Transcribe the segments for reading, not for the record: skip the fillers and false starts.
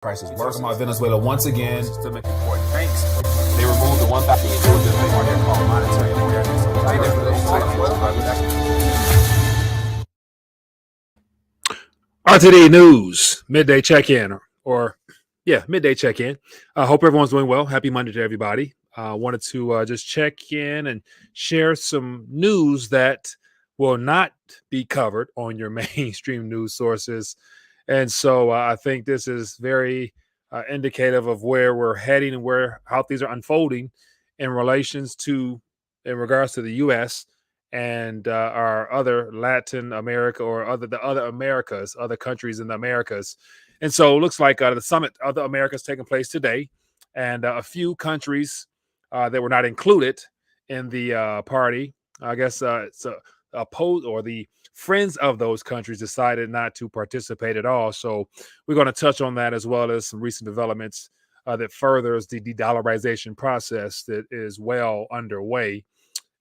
prices worse. Talking about Venezuela once again. Systemic important banks. They removed the 1,000 Georgia thing on there called monetary awareness. RTD News midday check-in, midday check-in. I hope everyone's doing well. Happy Monday to everybody. Wanted to just check in and share some news that will not be covered on your mainstream news sources. And so I think this is very indicative of where we're heading and how things are unfolding in regards to the U.S. and our other Latin America or the other Americas, other countries in the Americas. And so it looks like the summit of the Americas taking place today, and a few countries that were not included in the party. I guess it's opposed, or the friends of those countries decided not to participate at all. So we're going to touch on that, as well as some recent developments that furthers the de-dollarization process that is well underway.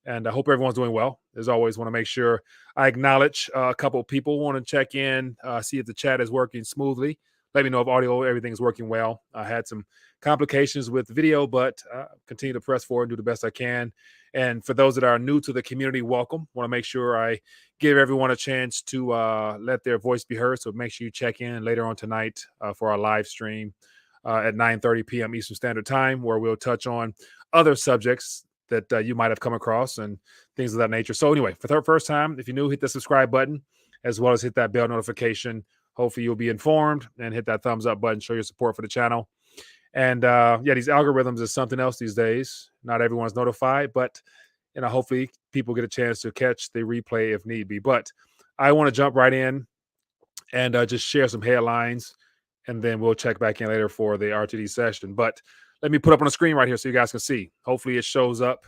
And I hope everyone's doing well. As always, want to make sure I acknowledge a couple of people. Want to check in, see if the chat is working smoothly. Let me know if audio, everything is working well. I had some complications with video, but continue to press forward and do the best I can. And for those that are new to the community, welcome. Want to make sure I give everyone a chance to let their voice be heard. So make sure you check in later on tonight for our live stream at 9:30 p.m. Eastern Standard Time, where we'll touch on other subjects that you might have come across and things of that nature. So anyway, for the first time, if you're new, hit the subscribe button, as well as hit that bell notification. Hopefully you'll be informed, and hit that thumbs up button, show your support for the channel. And these algorithms is something else these days. Not everyone's notified, but hopefully people get a chance to catch the replay if need be. But I want to jump right in and just share some headlines, and then we'll check back in later for the RTD session. But let me put up on the screen right here so you guys can see. Hopefully it shows up.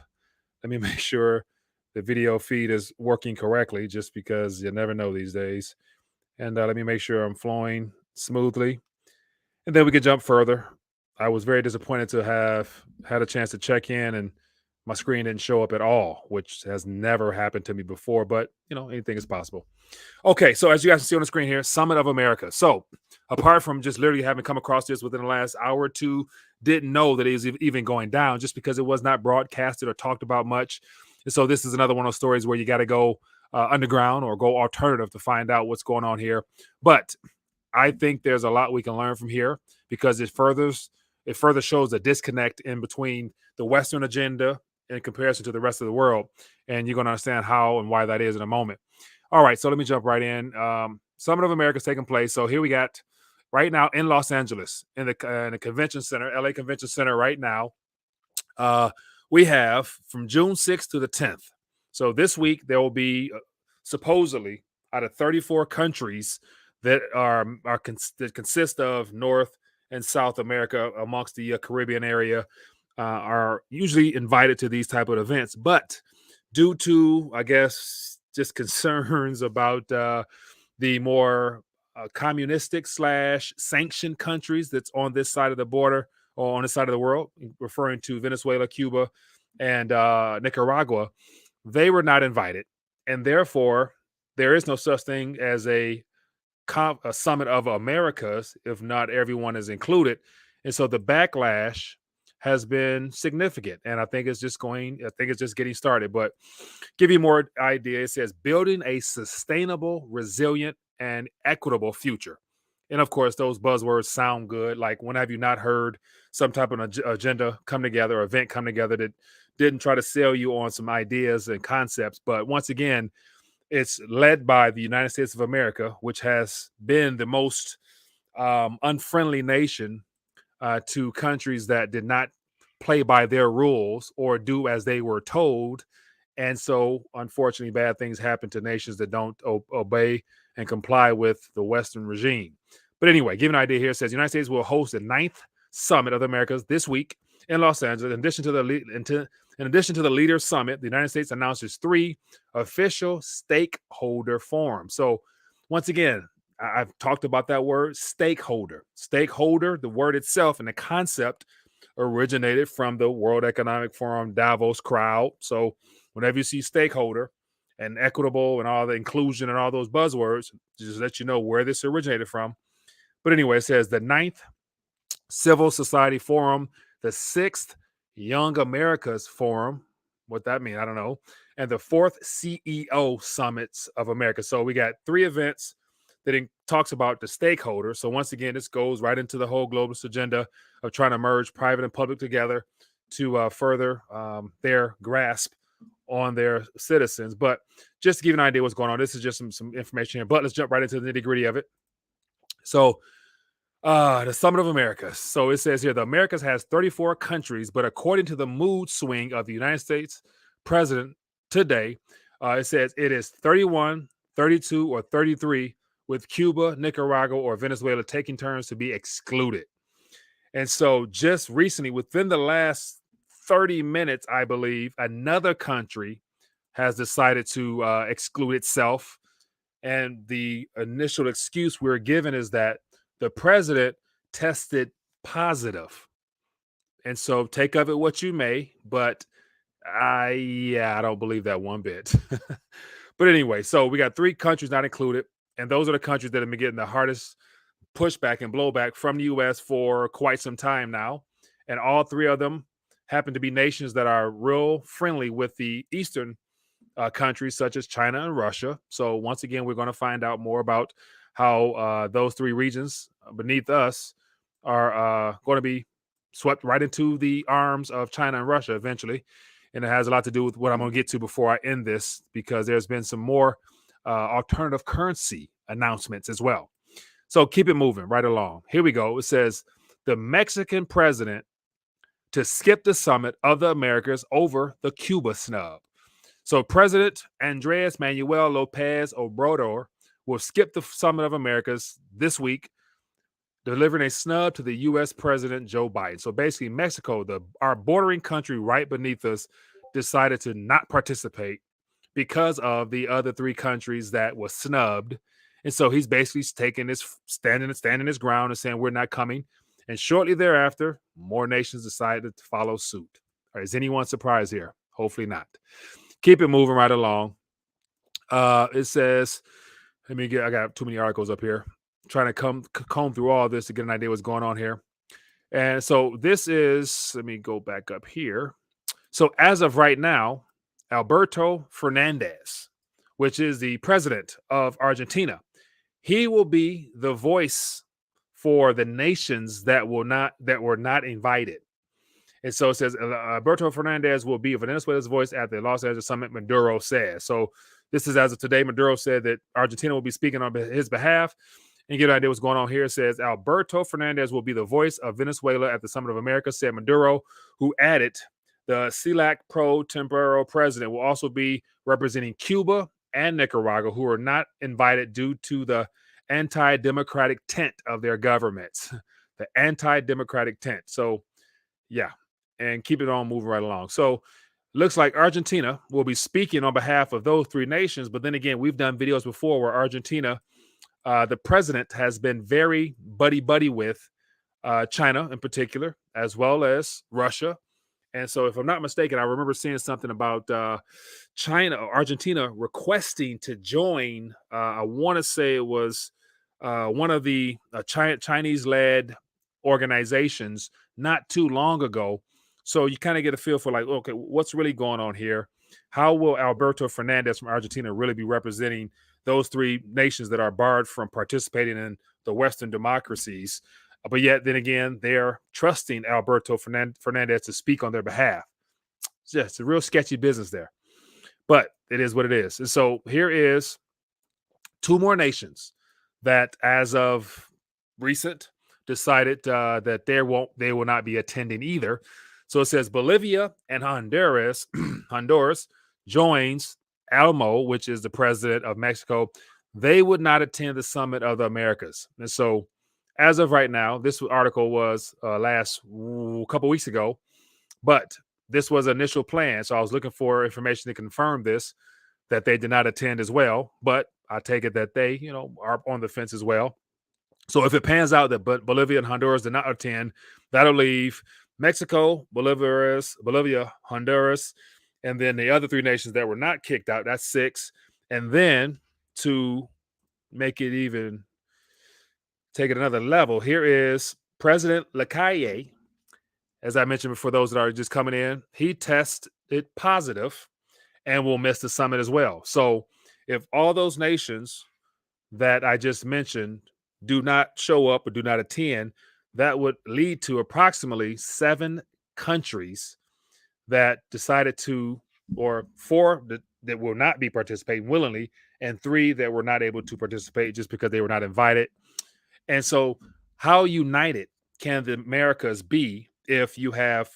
Let me make sure the video feed is working correctly, just because you never know these days. And let me make sure I'm flowing smoothly. And then we can jump further. I was very disappointed to have had a chance to check in and my screen didn't show up at all, which has never happened to me before. But, anything is possible. Okay, so as you guys can see on the screen here, Summit of America. So apart from just literally having come across this within the last hour or two, didn't know that it was even going down, just because it was not broadcasted or talked about much. And so this is another one of those stories where you got to go underground or go alternative to find out what's going on here. But I think there's a lot we can learn from here, because it further shows the disconnect in between the Western agenda in comparison to the rest of the world. And you're going to understand how and why that is in a moment. All right, so let me jump right in. Summit of America is taking place. So here we got right now in Los Angeles, in the convention center, LA Convention Center right now. We have from June 6th to the 10th. So this week there will be supposedly, out of 34 countries that that consist of North and South America, amongst the Caribbean area, are usually invited to these type of events. But due to, I guess, just concerns about the more communistic / sanctioned countries that's on this side of the border, or on this side of the world, referring to Venezuela, Cuba, and Nicaragua, they were not invited. And therefore, there is no such thing as a Summit of Americas if not everyone is included. And so the backlash has been significant, and I think it's just getting started. But give you more idea, it says building a sustainable, resilient, and equitable future. And of course, those buzzwords sound good. Like, when have you not heard some type of agenda come together, or event come together that didn't try to sell you on some ideas and concepts? But once again, it's led by the United States of America, which has been the most unfriendly nation to countries that did not play by their rules or do as they were told. And so, unfortunately, bad things happen to nations that don't obey and comply with the Western regime. But anyway, give an idea here. It says the United States will host the 9th Summit of the Americas this week in Los Angeles. In addition to the Leaders Summit, the United States announces 3 official stakeholder forums. So once again, I've talked about that word, stakeholder. Stakeholder, the word itself and the concept originated from the World Economic Forum Davos crowd. So whenever you see stakeholder and equitable and all the inclusion and all those buzzwords, just let you know where this originated from. But anyway, it says the 9th Civil Society Forum, the 6th Young Americas Forum. What that mean, I don't know. And the 4th CEO Summits of America. So we got 3 events that talks about the stakeholders. So once again, this goes right into the whole globalist agenda of trying to merge private and public together to further their grasp on their citizens. But just to give you an idea what's going on, this is just some information here. But let's jump right into the nitty-gritty of it. So the Summit of Americas. So it says here, the Americas has 34 countries, but according to the mood swing of the United States president today, it says it is 31, 32, or 33, with Cuba, Nicaragua, or Venezuela taking turns to be excluded. And so just recently, within the last 30 minutes, I believe, another country has decided to exclude itself. And the initial excuse we're given is that the president tested positive. And so take of it what you may, but I don't believe that one bit. But anyway, so we got 3 countries not included, and those are the countries that have been getting the hardest pushback and blowback from the U.S. for quite some time now. And all 3 of them happen to be nations that are real friendly with the Eastern countries, such as China and Russia. So once again, we're going to find out more about how those 3 regions beneath us are going to be swept right into the arms of China and Russia eventually. And it has a lot to do with what I'm going to get to before I end this, because there's been some more alternative currency announcements as well. So keep it moving right along. Here we go. It says the Mexican president to skip the summit of the Americas over the Cuba snub. So President Andres Manuel Lopez Obrador will skip the Summit of Americas this week, delivering a snub to the U.S. President Joe Biden. So basically, Mexico, our bordering country right beneath us, decided to not participate because of the other 3 countries that were snubbed. And so he's basically standing his ground and saying, we're not coming. And shortly thereafter, more nations decided to follow suit. Is anyone surprised here? Hopefully not. Keep it moving right along. It says, I got too many articles up here. Trying to comb through all this to get an idea what's going on here. And so this is, let me go back up here. So as of right now, Alberto Fernandez, which is the president of Argentina, he will be the voice for the nations that were not invited. And so it says Alberto Fernandez will be Venezuela's voice at the Los Angeles summit, Maduro says. So this is as of today. Maduro said that Argentina will be speaking on his behalf. And get an idea what's going on here. It says Alberto Fernandez will be the voice of Venezuela at the Summit of America, said Maduro, who added the CELAC pro tempore president will also be representing Cuba and Nicaragua, who are not invited due to the anti-democratic tent of their governments. The anti-democratic tent. So, yeah, and keep it on moving right along. So, looks like Argentina will be speaking on behalf of those 3 nations. But then again, we've done videos before where Argentina, the president has been very buddy-buddy with China in particular, as well as Russia. And so if I'm not mistaken, I remember seeing something about Argentina requesting to join, I want to say it was one of the Chinese-led organizations not too long ago. So you kind of get a feel for like, okay, what's really going on here? How will Alberto Fernandez from Argentina really be representing those 3 nations that are barred from participating in the Western democracies? But yet, then again, they're trusting Alberto Fernandez to speak on their behalf. It's a real sketchy business there. But it is what it is. And so here is 2 more nations that, as of recent, decided that they will not be attending either. So it says Bolivia and Honduras joins Almo, which is the president of Mexico. They would not attend the Summit of the Americas. And so as of right now, this article was last couple weeks ago, but this was initial plan. So I was looking for information to confirm this, that they did not attend as well. But I take it that they, are on the fence as well. So if it pans out that Bolivia and Honduras did not attend, that'll leave Mexico, Bolivia, Honduras, and then the other 3 nations that were not kicked out. That's 6. And then to make it even, take it another level, here is President Lacaille, as I mentioned before, those that are just coming in, he tested positive and will miss the summit as well. So if all those nations that I just mentioned do not show up or do not attend, that would lead to approximately 7 countries that decided to, or 4 that will not be participating willingly, and 3 that were not able to participate just because they were not invited. And so, how united can the Americas be if you have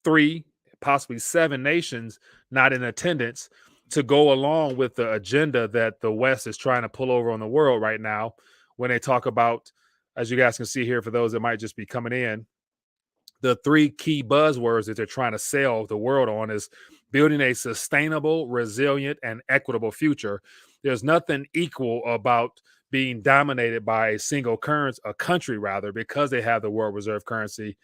3, possibly 7 nations not in attendance to go along with the agenda that the West is trying to pull over on the world right now when they talk about, as you guys can see here, for those that might just be coming in, the 3 key buzzwords that they're trying to sell the world on is building a sustainable, resilient, and equitable future. There's nothing equal about being dominated by a single currency, a country rather, because they have the world reserve currency.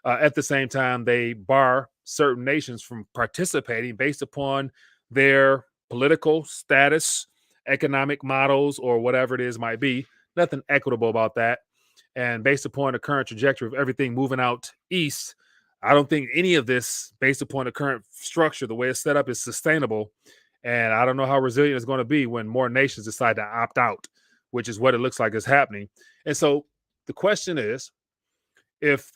At the same time, they bar certain nations from participating based upon their political status, economic models, or whatever it is might be. Nothing equitable about that. And based upon the current trajectory of everything moving out east, I don't think any of this, based upon the current structure, the way it's set up, is sustainable. And I don't know how resilient it's going to be when more nations decide to opt out, which is what it looks like is happening. And so the question is, if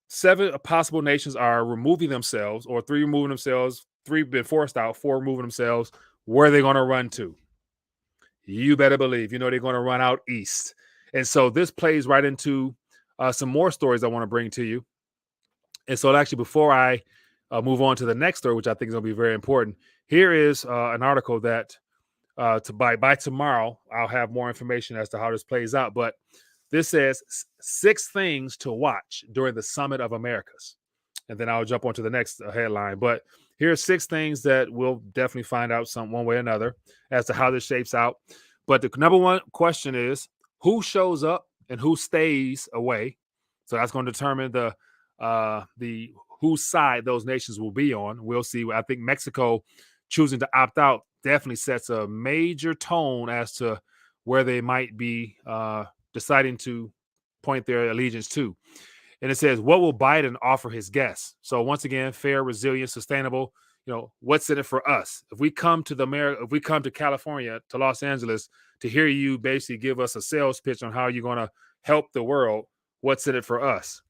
7 possible nations are removing themselves, or 3 removing themselves, 3 been forced out, 4 removing themselves, where are they going to run to? You better believe, they're going to run out east. And so this plays right into some more stories I want to bring to you. And so actually, before I move on to the next story, which I think is going to be very important, here is an article that by tomorrow, I'll have more information as to how this plays out. But this says 6 things to watch during the Summit of Americas. And then I'll jump on to the next headline. But here are 6 things that we'll definitely find out one way or another as to how this shapes out. But the number one question is, who shows up and who stays away? So that's going to determine the whose side those nations will be on. We'll see. I think Mexico choosing to opt out definitely sets a major tone as to where they might be deciding to point their allegiance to. And it says, what will Biden offer his guests? So once again, fair, resilient, sustainable. What's in it for us? If we come to California, to Los Angeles, to hear you basically give us a sales pitch on how you're going to help the world, what's in it for us?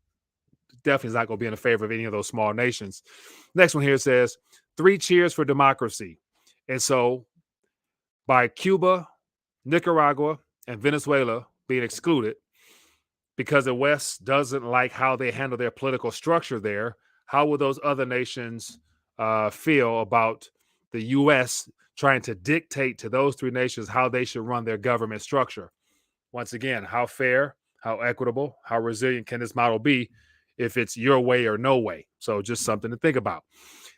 Definitely is not going to be in the favor of any of those small nations. Next one here says 3 cheers for democracy. And so by Cuba, Nicaragua, and Venezuela being excluded because the West doesn't like how they handle their political structure there, how will those other nations feel about the U.S. trying to dictate to those 3 nations how they should run their government structure? Once again, how fair, how equitable, how resilient can this model be if it's your way or no way? So just something to think about.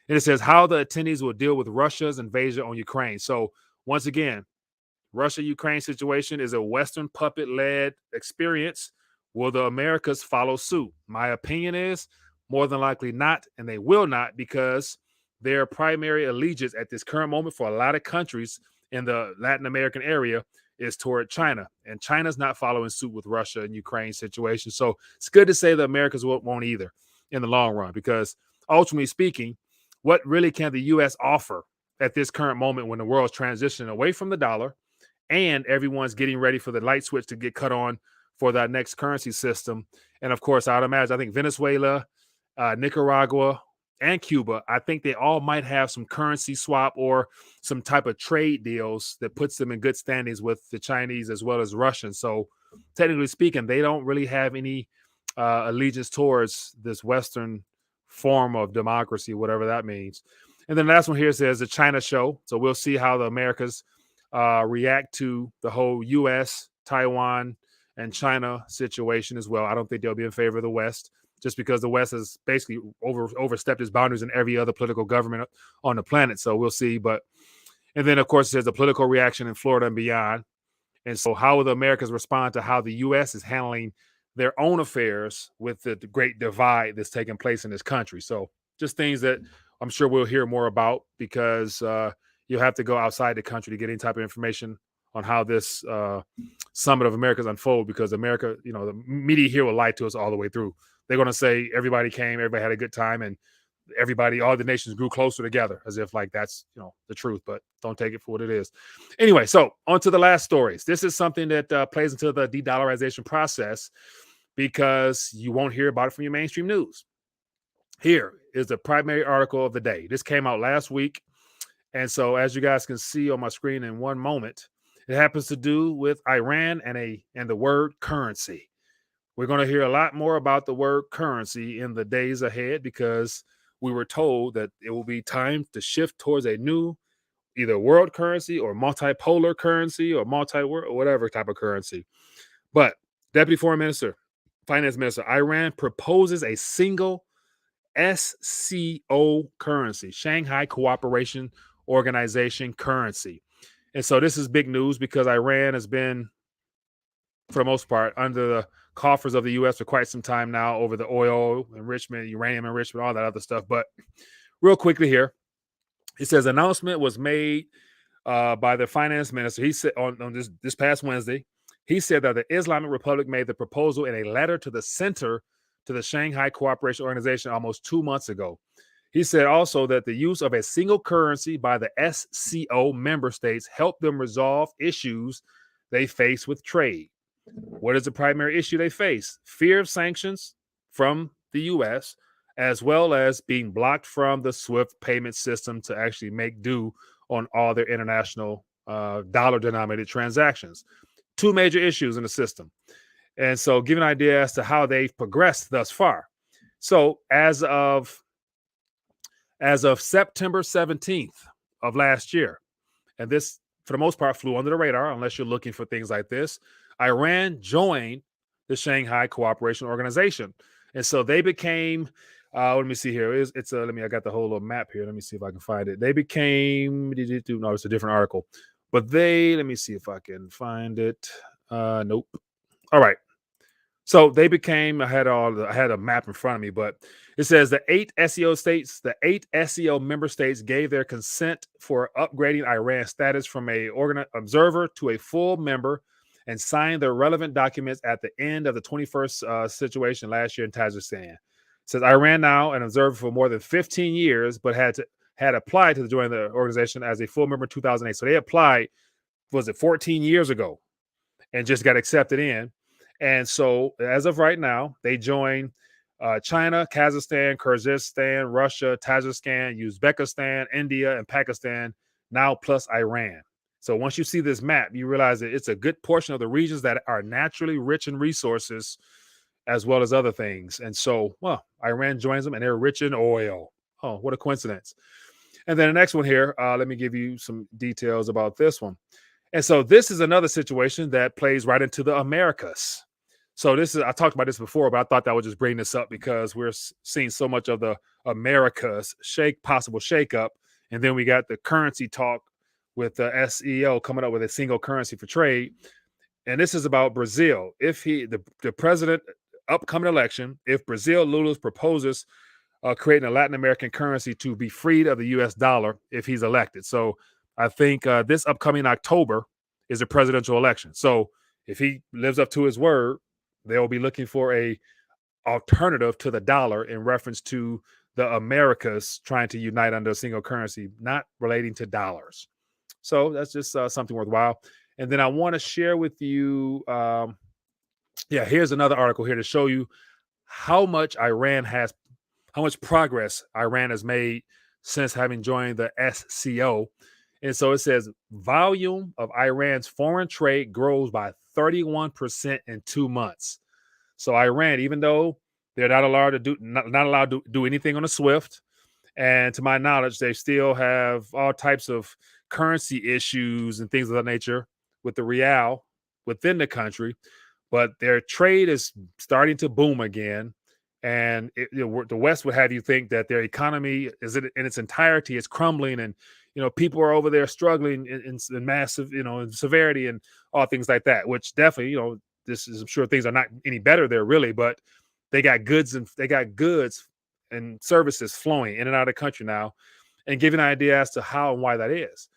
And it says how the attendees will deal with Russia's invasion on Ukraine. So once again, Russia-Ukraine situation is a Western puppet-led experience. Will the Americas follow suit? My opinion is more than likely not, and they will not, because their primary allegiance at this current moment for a lot of countries in the Latin American area is toward China, and China's not following suit with Russia and Ukraine situation. So it's good to say the Americans won't either in the long run, because ultimately speaking, what really can the U.S. offer at this current moment when the world's transitioning away from the dollar and everyone's getting ready for the light switch to get cut on for that next currency system? And of course, I would imagine, I think Venezuela, Nicaragua, and Cuba, I think they all might have some currency swap or some type of trade deals that puts them in good standings with the Chinese as well as Russians. So technically speaking, they don't really have any allegiance towards this Western form of democracy, whatever that means. And then the last one here says the China show. So we'll see how the Americas react to the whole U.S., Taiwan, and China situation as well. I don't think they'll be in favor of the West, just because the West has basically overstepped its boundaries in every other political government on the planet. So we'll see. And then, of course, there's the political reaction in Florida and beyond. And so how will the Americans respond to how the U.S. is handling their own affairs with the great divide that's taking place in this country? So just things that I'm sure we'll hear more about, because you'll have to go outside the country to get any type of information on how this summit of Americas unfold, because America, the media here will lie to us all the way through. They're going to say everybody came, everybody had a good time, and all the nations grew closer together, as if like that's the truth. But don't take it for what it is. Anyway, so on to the last stories. This is something that plays into the de-dollarization process, because you won't hear about it from your mainstream news. Here is the primary article of the day. This came out last week, and so as you guys can see on my screen in one moment, it happens to do with Iran and the word currency. We're going to hear a lot more about the word currency in the days ahead, because we were told that it will be time to shift towards a new either world currency or multipolar currency or multi-world or whatever type of currency. But Deputy Foreign Minister, Finance Minister, Iran proposes a single SCO currency, Shanghai Cooperation Organization currency. And so this is big news, because Iran has been, for the most part, under the coffers of the U.S. for quite some time now over the oil enrichment, uranium enrichment, all that other stuff. But real quickly here, it says announcement was made by the finance minister. He said on this past Wednesday, he said that the Islamic Republic made the proposal in a letter to the center to the Shanghai Cooperation Organization almost 2 months ago. He said also that the use of a single currency by the SCO member states helped them resolve issues they face with trade. What is the primary issue they face? Fear of sanctions from the U.S., as well as being blocked from the SWIFT payment system to actually make due on all their international dollar-denominated transactions. Two major issues in the system. And so give an idea as to how they've progressed thus far. So as of September 17th of last year, and this, for the most part, flew under the radar, unless you're looking for things like this, Iran joined the Shanghai Cooperation Organization. And so they became, let me see here. I got the whole little map here. Let me see if I can find it. They became, no, it's a different article. But let me see if I can find it. Nope. All right. So they became, I had a map in front of me, but it says the eight SCO member states gave their consent for upgrading Iran's status from a observer to a full member, and signed the relevant documents at the end of the 21st situation last year in Tajikistan. It says Iran, now an observer for more than 15 years, but had applied to join the organization as a full member in 2008. So they applied, was it 14 years ago, and just got accepted in. And so as of right now, they join China, Kazakhstan, Kyrgyzstan, Russia, Tajikistan, Uzbekistan, India, and Pakistan, now plus Iran. So once you see this map, you realize that it's a good portion of the regions that are naturally rich in resources, as well as other things. And so, Iran joins them, and they're rich in oil. Oh, what a coincidence. And then the next one here, let me give you some details about this one. And so this is another situation that plays right into the Americas. So I talked about this before, but I thought that I would just bring this up because we're seeing so much of the Americas possible shakeup. And then we got the currency talk with the SEO coming up with a single currency for trade. And this is about Brazil. If the president, upcoming election, if Brazil Lula's proposes creating a Latin American currency to be freed of the US dollar if he's elected. So I think this upcoming October is a presidential election. So if he lives up to his word, they'll be looking for a alternative to the dollar in reference to the Americas trying to unite under a single currency, not relating to dollars. So that's just something worthwhile. And then I want to share with you, here's another article here to show you how much progress Iran has made since having joined the SCO. And so it says volume of Iran's foreign trade grows by 31% in 2 months. So Iran, even though they're not allowed to do anything on the SWIFT, and to my knowledge, they still have all types of currency issues and things of that nature with the real within the country, but their trade is starting to boom again. And the West would have you think that their economy is in its entirety is crumbling, and people are over there struggling in massive, in severity and all things like that. Which definitely, I'm sure things are not any better there really, but they got goods and services flowing in and out of the country now, and give you an idea as to how and why that is.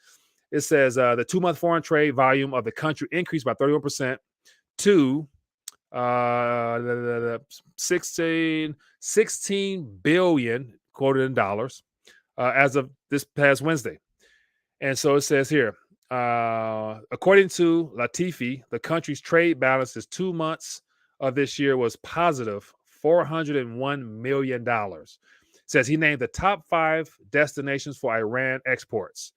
it says the 2-month foreign trade volume of the country increased by 31% to 16 billion quoted in dollars as of this past Wednesday. And so it says here, according to Latifi, the country's trade balance is 2 months of this year was positive $401 million. Says he named the top 5 destinations for Iran exports: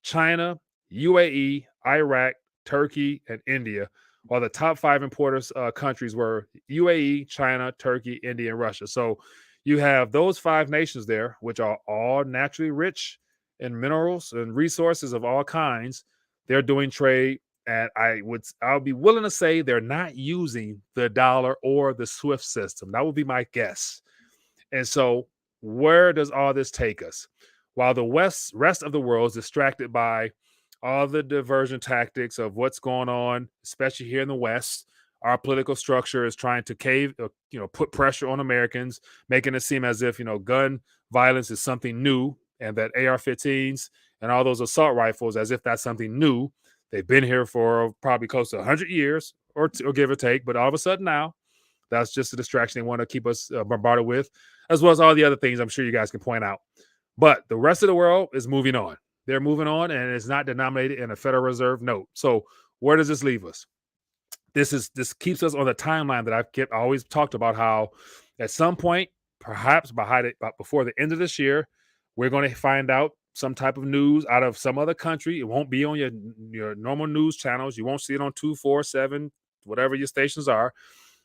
China, UAE, Iraq, Turkey, and India. While the top 5 importers countries were UAE, China, Turkey, India, and Russia. So you have those 5 nations there, which are all naturally rich in minerals and resources of all kinds. They're doing trade, and I'll be willing to say they're not using the dollar or the SWIFT system. That would be my guess. And so where does all this take us? While the rest of the world is distracted by all the diversion tactics of what's going on, especially here in the West, our political structure is trying to put pressure on Americans, making it seem as if, gun violence is something new, and that AR-15s and all those assault rifles, as if that's something new. They've been here for probably close to 100 years or give or take, but all of a sudden now, that's just a distraction they want to keep us bombarded with, as well as all the other things I'm sure you guys can point out. But the rest of the world is moving on. They're moving on, and it's not denominated in a Federal Reserve note. So where does this leave us? This keeps us on the timeline that I've always talked about, how at some point, perhaps before the end of this year, we're going to find out some type of news out of some other country. It won't be on your normal news channels. You won't see it on 247, whatever your stations are.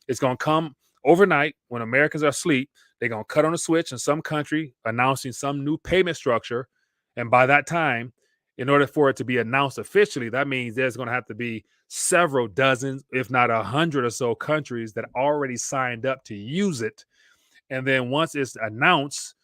It's going to come overnight when Americans are asleep. They're going to cut on a switch in some country announcing some new payment structure. And by that time, in order for it to be announced officially, that means there's going to have to be several dozens, if not 100 or so countries that already signed up to use it. And then once it's announced,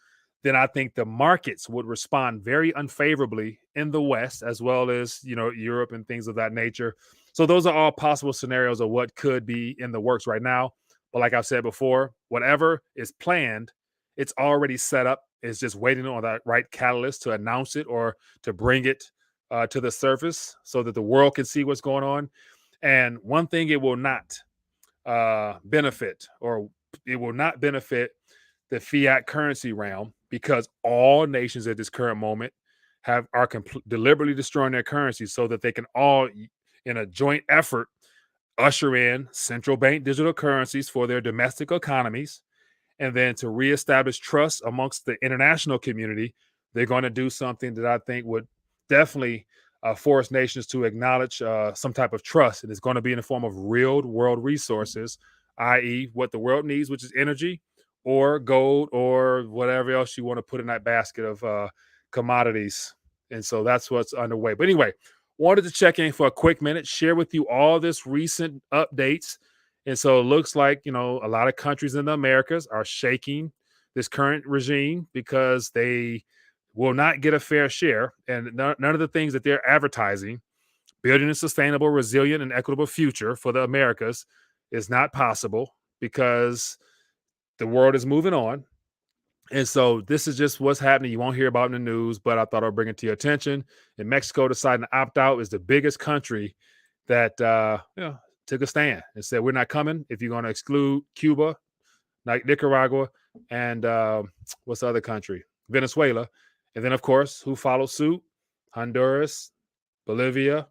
then I think the markets would respond very unfavorably in the West, as well as, Europe and things of that nature. So those are all possible scenarios of what could be in the works right now. But like I've said before, whatever is planned, it's already set up. It's just waiting on that right catalyst to announce it or to bring it to the surface so that the world can see what's going on. And one thing it will not benefit, or it will not benefit the fiat currency realm, because all nations at this current moment are deliberately destroying their currency so that they can all, in a joint effort, usher in central bank digital currencies for their domestic economies. And then to reestablish trust amongst the international community, they're going to do something that I think would definitely force nations to acknowledge some type of trust. And it's going to be in the form of real world resources, i.e. what the world needs, which is energy or gold or whatever else you want to put in that basket of commodities. And so that's what's underway. But anyway, wanted to check in for a quick minute, share with you all this recent updates. And so it looks like, a lot of countries in the Americas are shaking this current regime because they will not get a fair share. And none of the things that they're advertising, building a sustainable, resilient, and equitable future for the Americas, is not possible because the world is moving on. And so this is just what's happening. You won't hear about it in the news, but I thought I'd bring it to your attention. And Mexico deciding to opt out is the biggest country that took a stand and said, we're not coming if you're going to exclude Cuba, Nicaragua, and what's the other country? Venezuela. And then, of course, who followed suit? Honduras, Bolivia,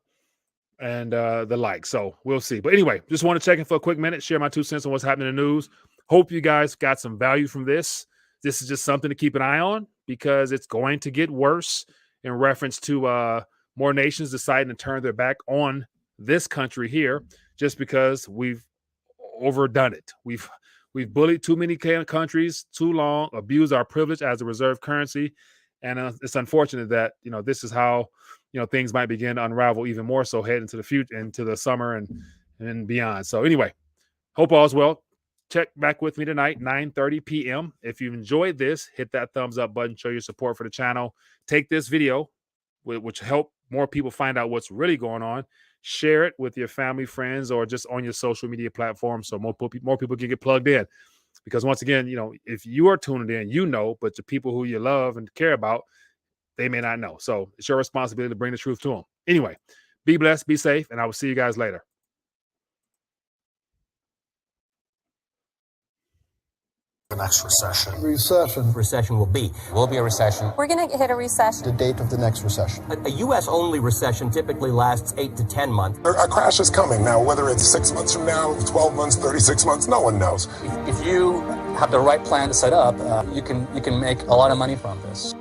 and the like. So we'll see. But anyway, just want to check in for a quick minute, share my 2 cents on what's happening in the news. Hope you guys got some value from this. This is just something to keep an eye on because it's going to get worse in reference to more nations deciding to turn their back on this country here just because we've overdone it. We've bullied too many countries too long, abused our privilege as a reserve currency. And it's unfortunate that, this is how, things might begin to unravel even more so head into the future, into the summer and beyond. So anyway, hope all's well. Check back with me tonight, 9:30 p.m. If you enjoyed this, hit that thumbs up button, show your support for the channel. Take this video, which help more people find out what's really going on. Share it with your family, friends, or just on your social media platform so more people can get plugged in. Because once again, if you are tuning in, but the people who you love and care about, they may not know. So it's your responsibility to bring the truth to them. Anyway, be blessed, be safe, and I will see you guys later. The next recession. Recession will be a recession. We're going to hit a recession. The date of the next recession. A U.S.-only recession typically lasts 8 to 10 months. A crash is coming. Now, whether it's 6 months from now, 12 months, 36 months, no one knows. If you have the right plan to set up, you can make a lot of money from this.